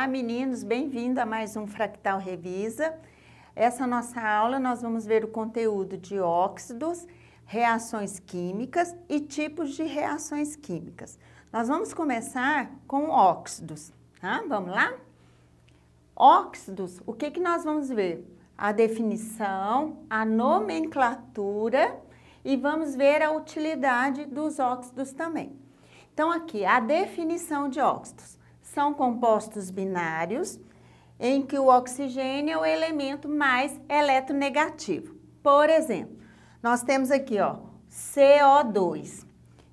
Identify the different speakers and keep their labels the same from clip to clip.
Speaker 1: Olá, meninos, bem-vindo a mais um Fractal Revisa. Essa nossa aula nós vamos ver o conteúdo de óxidos, reações químicas e tipos de reações químicas. Nós vamos começar com óxidos, tá? Vamos lá? Óxidos, o que nós vamos ver? A definição, a nomenclatura e vamos ver a utilidade dos óxidos também. Então, aqui, a definição de óxidos. São compostos binários em que o oxigênio é o elemento mais eletronegativo. Por exemplo, nós temos aqui, ó, CO2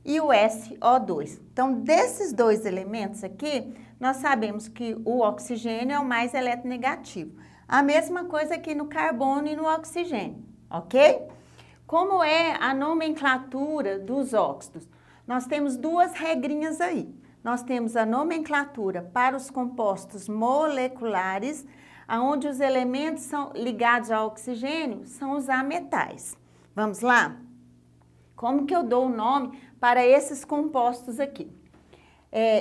Speaker 1: e o SO2. Então, desses dois elementos aqui, nós sabemos que o oxigênio é o mais eletronegativo. A mesma coisa aqui no carbono e no oxigênio, ok? Como é a nomenclatura dos óxidos? Nós temos duas regrinhas aí. Nós temos a nomenclatura para os compostos moleculares, onde os elementos são ligados ao oxigênio são os ametais. Vamos lá? Como que eu dou o nome para esses compostos aqui?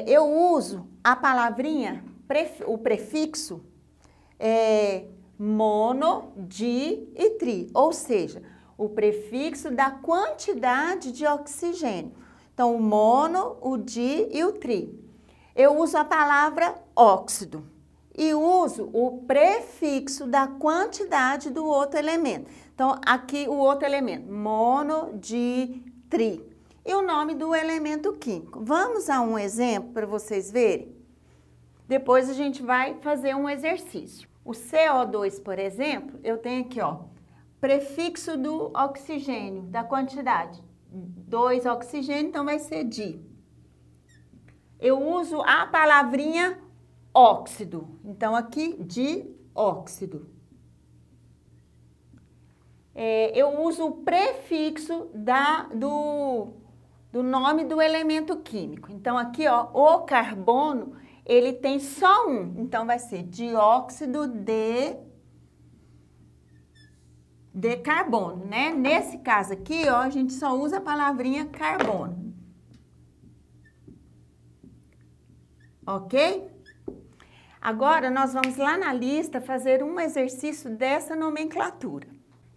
Speaker 1: Eu uso a palavrinha, o prefixo mono, di e tri, ou seja, o prefixo da quantidade de oxigênio. Então, o mono, o di e o tri. Eu uso a palavra óxido e uso o prefixo da quantidade do outro elemento. Então, aqui o outro elemento, mono, di, tri. E o nome do elemento químico. Vamos a um exemplo para vocês verem? Depois a gente vai fazer um exercício. O CO2, por exemplo, eu tenho aqui, ó, prefixo do oxigênio, da quantidade. 2 oxigênio, então vai ser di. Eu uso a palavrinha óxido. Então, aqui, dióxido. Eu uso o prefixo do nome do elemento químico. Então, aqui, ó, o carbono, ele tem só um. Então, vai ser dióxido de carbono, né? Nesse caso aqui, ó, a gente só usa a palavrinha carbono. Ok? Agora, nós vamos lá na lista fazer um exercício dessa nomenclatura.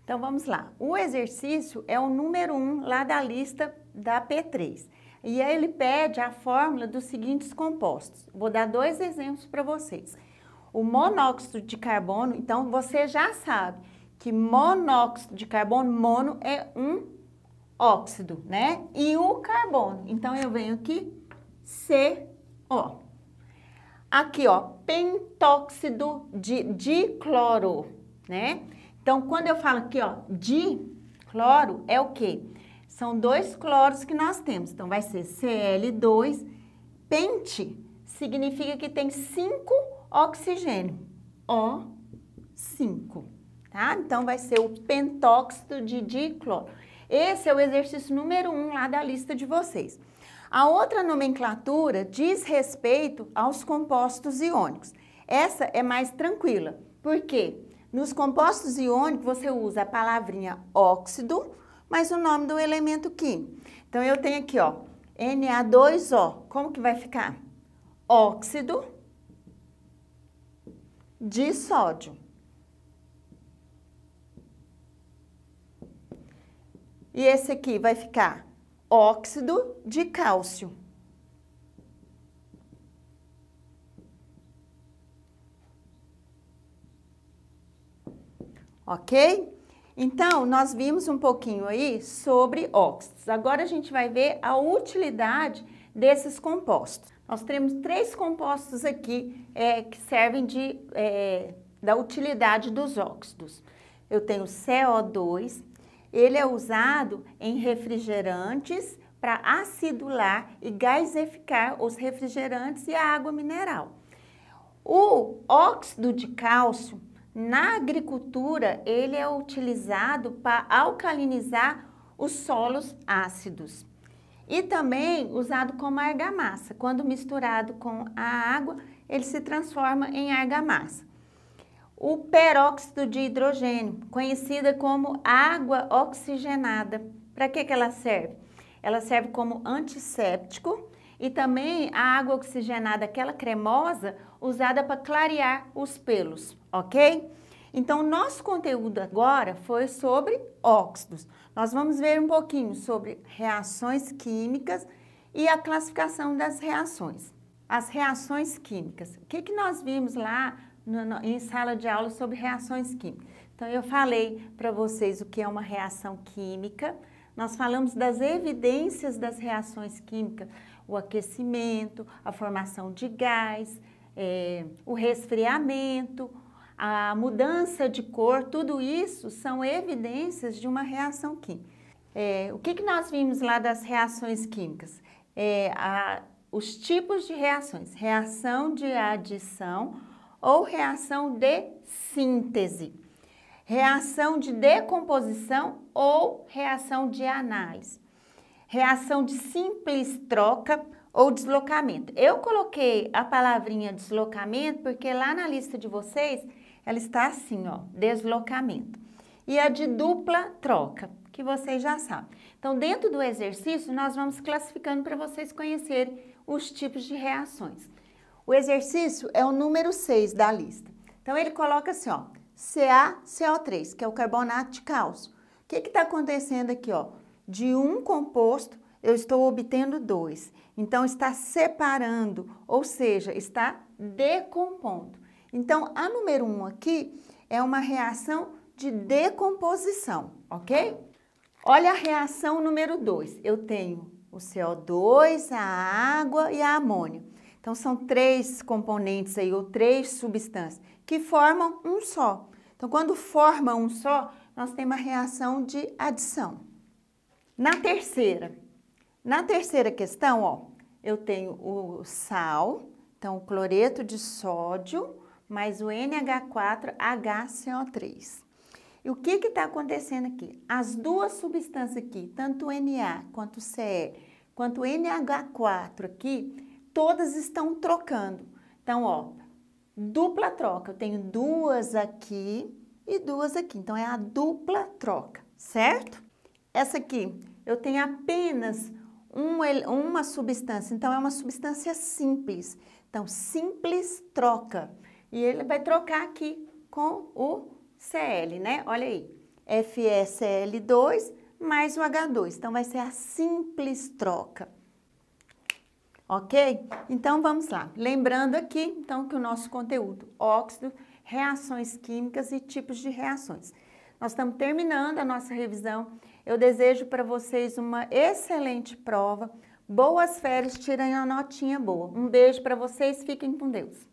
Speaker 1: Então, vamos lá. O exercício é o número 1 lá da lista da P3. E aí ele pede a fórmula dos seguintes compostos. Vou dar 2 exemplos para vocês. O monóxido de carbono, então, você já sabe que monóxido de carbono, mono é um óxido, né? E o carbono, então eu venho aqui, CO. Aqui, ó, pentóxido de dicloro, né? Então, quando eu falo aqui, ó, dicloro, é o quê? São 2 cloros que nós temos, então vai ser Cl2, pente significa que tem 5 oxigênio, O5. Tá? Então, vai ser o pentóxido de dicloro. Esse é o exercício número 1 lá da lista de vocês. A outra nomenclatura diz respeito aos compostos iônicos. Essa é mais tranquila. Por quê? Nos compostos iônicos, você usa a palavrinha óxido, mas o nome do elemento químico. Então, eu tenho aqui, ó, Na2O. Como que vai ficar? Óxido de sódio. E esse aqui vai ficar óxido de cálcio. Ok? Então, nós vimos um pouquinho aí sobre óxidos. Agora, a gente vai ver a utilidade desses compostos. Nós temos 3 compostos aqui que servem da utilidade dos óxidos. Eu tenho CO2. Ele é usado em refrigerantes para acidular e gasificar os refrigerantes e a água mineral. O óxido de cálcio, na agricultura, ele é utilizado para alcalinizar os solos ácidos. E também usado como argamassa. Quando misturado com a água, ele se transforma em argamassa. O peróxido de hidrogênio, conhecida como água oxigenada. Para que ela serve? Ela serve como antisséptico e também a água oxigenada, aquela cremosa, usada para clarear os pelos, ok? Então, nosso conteúdo agora foi sobre óxidos. Nós vamos ver um pouquinho sobre reações químicas e a classificação das reações. As reações químicas. O que nós vimos lá em sala de aula sobre reações químicas? Então, eu falei para vocês o que é uma reação química. Nós falamos das evidências das reações químicas, o aquecimento, a formação de gás, o resfriamento, a mudança de cor, tudo isso são evidências de uma reação química. O que nós vimos lá das reações químicas? Os tipos de reações, reação de adição ou reação de síntese, reação de decomposição ou reação de análise, reação de simples troca ou deslocamento. Eu coloquei a palavrinha deslocamento porque lá na lista de vocês ela está assim, ó, deslocamento. E a de dupla troca, que vocês já sabem. Então, dentro do exercício, nós vamos classificando para vocês conhecerem os tipos de reações. O exercício é o número 6 da lista. Então, ele coloca assim, ó, CaCO3, que é o carbonato de cálcio. O que está acontecendo aqui, ó? De um composto, eu estou obtendo 2. Então, está separando, ou seja, está decompondo. Então, a número 1 aqui é uma reação de decomposição, ok? Olha a reação número 2. Eu tenho o CO2, a água e a amônia. Então, são 3 componentes aí, ou 3 substâncias, que formam um só. Então, quando forma um só, nós temos a reação de adição. Na terceira questão, ó, eu tenho o sal, então o cloreto de sódio, mais o NH4HCO3. E o que está acontecendo aqui? As duas substâncias aqui, tanto o Na quanto o Ce, quanto o NH4 aqui, todas estão trocando. Então, ó, dupla troca. Eu tenho 2 aqui e 2 aqui. Então, é a dupla troca, certo? Essa aqui, eu tenho apenas uma substância. Então, é uma substância simples. Então, simples troca. E ele vai trocar aqui com o Cl, né? Olha aí, FeCl2 mais o H2. Então, vai ser a simples troca. Ok? Então, vamos lá. Lembrando aqui, então, que o nosso conteúdo, óxido, reações químicas e tipos de reações. Nós estamos terminando a nossa revisão. Eu desejo para vocês uma excelente prova. Boas férias, tirem a notinha boa. Um beijo para vocês, fiquem com Deus.